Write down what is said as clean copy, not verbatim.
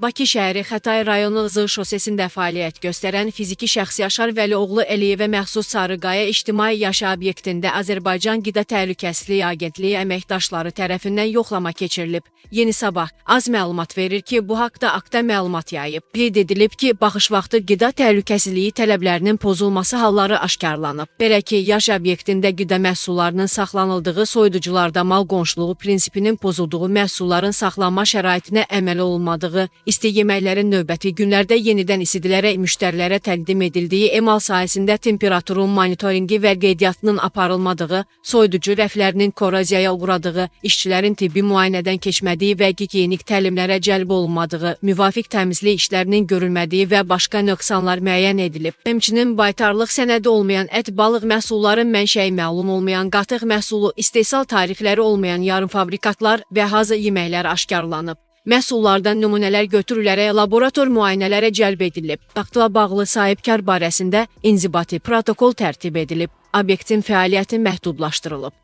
Bakı şəhəri Xətai rayonu Zığ şosesində fəaliyyət göstərən fiziki şəxs Yaşar Vəlioğlu Əliyevə məxsus Sarıqaya İctimai Yaşa obyektində Azərbaycan Qida Təhlükəsizliyi Agentliyi əməkdaşları tərəfindən yoxlama keçirilib. Yeni Sabah az məlumat verir ki, bu haqda AKTA məlumat yayıb. Qeyd edilib ki, baxış vaxtı qida təhlükəsizliyi tələblərinin pozulması halları aşkarlanıb. Belə ki, yaş obyektində qida məhsullarının saxlanıldığı soyuducularda mal qonşuluğu prinsipinin pozulduğu məhsulların saxlanma şəraitinə əməl olunmadığı, isti yeməklərin növbəti günlərdə yenidən isidilərək müştərilərə təqdim edildiyi, emal sahəsində temperaturun monitoringi və qeydiyyatının aparılmadığı, soyuducu rəflərinin koroziyaya uğradığı, işçilərin tibbi müayinədən keçmədiyi və gigiyenik təlimlərə cəlb olunmadığı, müvafiq təmizlik işlərinin görülmədiyi və başqa nöqsanlar müəyyən edilib. Həmçinin baytarlıq sənədi olmayan ət, balıq məhsulların mənşəyi məlum olmayan, qatıq məhsulu, istehsal tarixləri olmayan yarımfabrikatlar və hazır yeməklər aşkarlanıb. Məhsullardan nümunələr götürülərək laborator müayinələrə cəlb edilib. Faktla bağlı sahibkar barəsində inzibati protokol tərtib edilib. Obyektin fəaliyyəti məhdudlaşdırılıb.